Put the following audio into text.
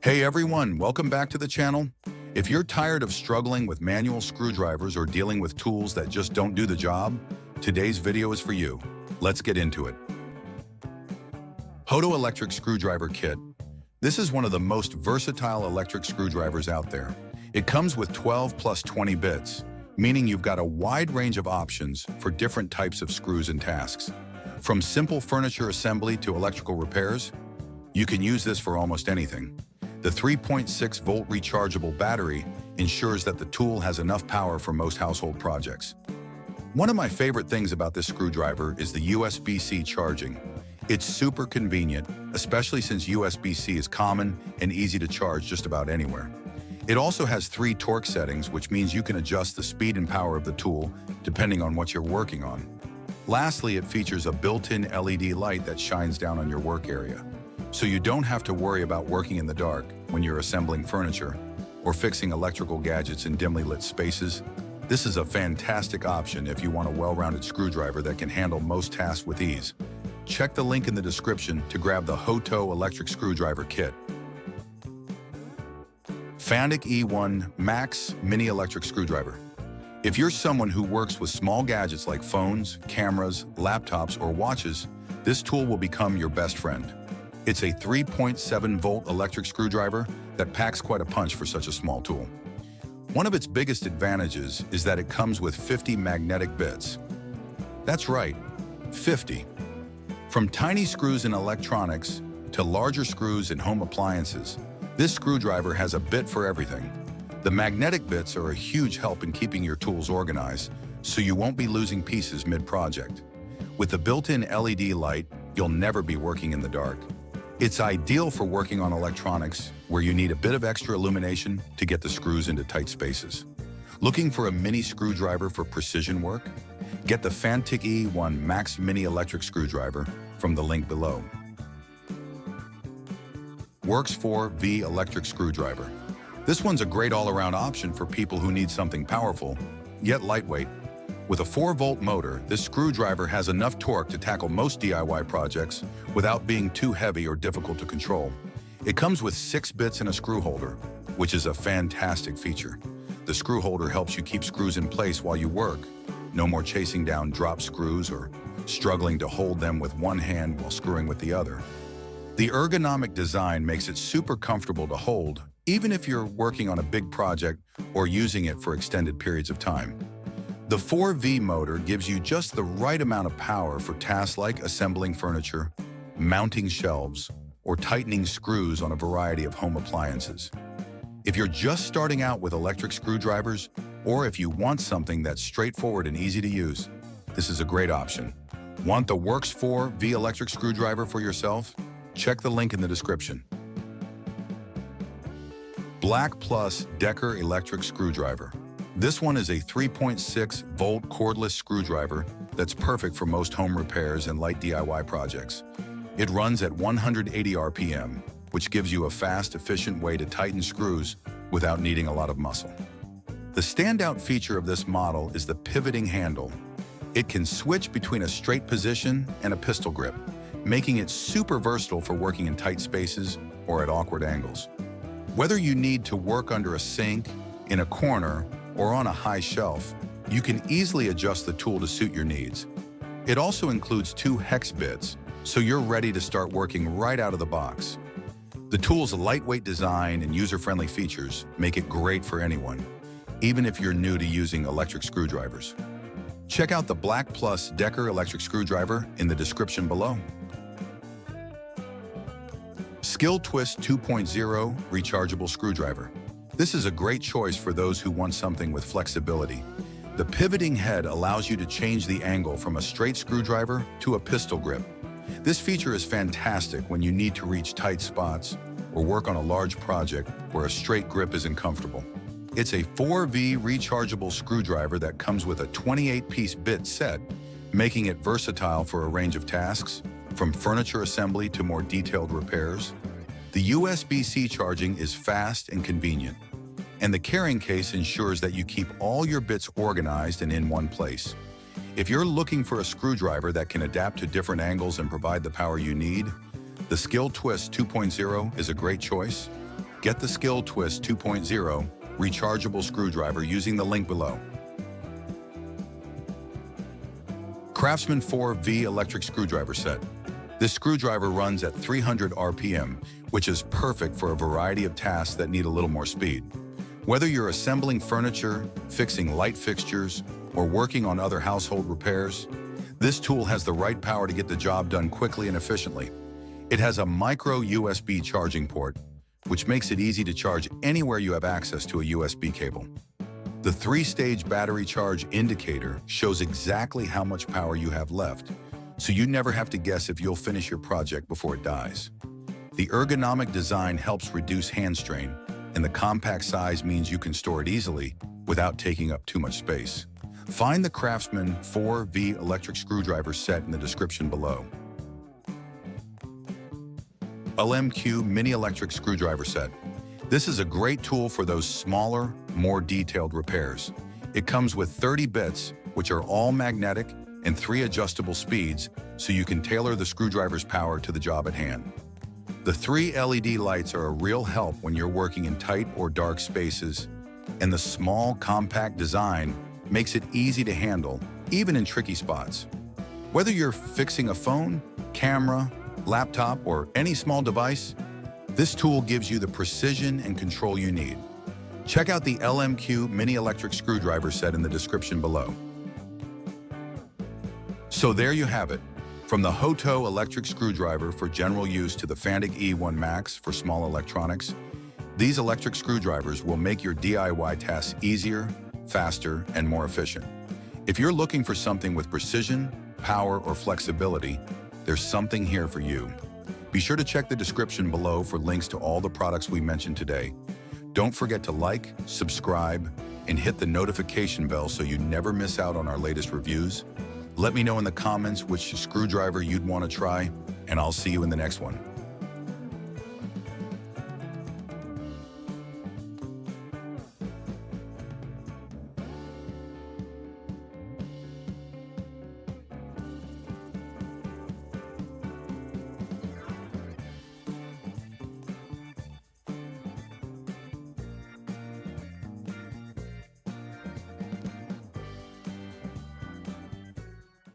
Hey everyone, welcome back to the channel. If you're tired of struggling with manual screwdrivers or dealing with tools that just don't do the job, today's video is for you. Let's get into it. HOTO Electric Screwdriver Kit. This is one of the most versatile electric screwdrivers out there. It comes with 12 plus 20 bits, meaning you've got a wide range of options for different types of screws and tasks. From simple furniture assembly to electrical repairs, you can use this for almost anything. The 3.6 volt rechargeable battery ensures that the tool has enough power for most household projects. One of my favorite things about this screwdriver is the USB-C charging. It's super convenient, especially since USB-C is common and easy to charge just about anywhere. It also has 3 torque settings, which means you can adjust the speed and power of the tool depending on what you're working on. Lastly, it features a built-in LED light that shines down on your work area, so you don't have to worry about working in the dark when you're assembling furniture or fixing electrical gadgets in dimly lit spaces. This is a fantastic option if you want a well-rounded screwdriver that can handle most tasks with ease. Check the link in the description to grab the HOTO Electric Screwdriver Kit. Fanttik E1 Max Mini Electric Screwdriver. If you're someone who works with small gadgets like phones, cameras, laptops, or watches, this tool will become your best friend. It's a 3.7 volt electric screwdriver that packs quite a punch for such a small tool. One of its biggest advantages is that it comes with 50 magnetic bits. That's right, 50. From tiny screws in electronics to larger screws in home appliances, this screwdriver has a bit for everything. The magnetic bits are a huge help in keeping your tools organized, so you won't be losing pieces mid-project. With the built-in LED light, you'll never be working in the dark. It's ideal for working on electronics where you need a bit of extra illumination to get the screws into tight spaces. Looking for a mini screwdriver for precision work? Get the Fanttik E1 Max Mini Electric Screwdriver from the link below. WORX 4V Electric Screwdriver. This one's a great all-around option for people who need something powerful, yet lightweight. With a 4-volt motor, this screwdriver has enough torque to tackle most DIY projects without being too heavy or difficult to control. It comes with 6 bits and a screw holder, which is a fantastic feature. The screw holder helps you keep screws in place while you work. No more chasing down drop screws or struggling to hold them with one hand while screwing with the other. The ergonomic design makes it super comfortable to hold, even if you're working on a big project or using it for extended periods of time. The 4V motor gives you just the right amount of power for tasks like assembling furniture, mounting shelves, or tightening screws on a variety of home appliances. If you're just starting out with electric screwdrivers, or if you want something that's straightforward and easy to use, this is a great option. Want the WORX 4V electric screwdriver for yourself? Check the link in the description. BLACK+DECKER Electric Screwdriver. This one is a 3.6 volt cordless screwdriver that's perfect for most home repairs and light DIY projects. It runs at 180 RPM, which gives you a fast, efficient way to tighten screws without needing a lot of muscle. The standout feature of this model is the pivoting handle. It can switch between a straight position and a pistol grip, making it super versatile for working in tight spaces or at awkward angles. Whether you need to work under a sink, in a corner, or on a high shelf, you can easily adjust the tool to suit your needs. It also includes 2 hex bits, so you're ready to start working right out of the box. The tool's lightweight design and user-friendly features make it great for anyone, even if you're new to using electric screwdrivers. Check out the BLACK+DECKER electric screwdriver in the description below. SKIL Twist 2.0 rechargeable screwdriver. This is a great choice for those who want something with flexibility. The pivoting head allows you to change the angle from a straight screwdriver to a pistol grip. This feature is fantastic when you need to reach tight spots or work on a large project where a straight grip isn't comfortable. It's a 4V rechargeable screwdriver that comes with a 28-piece bit set, making it versatile for a range of tasks, from furniture assembly to more detailed repairs. The USB-C charging is fast and convenient, and the carrying case ensures that you keep all your bits organized and in one place. If you're looking for a screwdriver that can adapt to different angles and provide the power you need, the SKIL Twist 2.0 is a great choice. Get the SKIL Twist 2.0 rechargeable screwdriver using the link below. CRAFTSMAN 4V electric screwdriver set. This screwdriver runs at 300 RPM, which is perfect for a variety of tasks that need a little more speed. Whether you're assembling furniture, fixing light fixtures, or working on other household repairs, this tool has the right power to get the job done quickly and efficiently. It has a micro USB charging port, which makes it easy to charge anywhere you have access to a USB cable. The 3-stage battery charge indicator shows exactly how much power you have left, so you never have to guess if you'll finish your project before it dies. The ergonomic design helps reduce hand strain, and the compact size means you can store it easily without taking up too much space. Find the CRAFTSMAN 4V electric screwdriver set in the description below. LMQ Mini electric screwdriver set. This is a great tool for those smaller, more detailed repairs. It comes with 30 bits, which are all magnetic, and 3 adjustable speeds, so you can tailor the screwdriver's power to the job at hand. The 3 LED lights are a real help when you're working in tight or dark spaces, and the small, compact design makes it easy to handle, even in tricky spots. Whether you're fixing a phone, camera, laptop, or any small device, this tool gives you the precision and control you need. Check out the LMQ Mini electric screwdriver set in the description below. So there you have it. From the HOTO electric screwdriver for general use to the Fanttik E1 Max for small electronics, these electric screwdrivers will make your DIY tasks easier, faster, and more efficient. If you're looking for something with precision, power, or flexibility, there's something here for you. Be sure to check the description below for links to all the products we mentioned today. Don't forget to like, subscribe, and hit the notification bell so you never miss out on our latest reviews. Let me know in the comments which screwdriver you'd want to try, and I'll see you in the next one.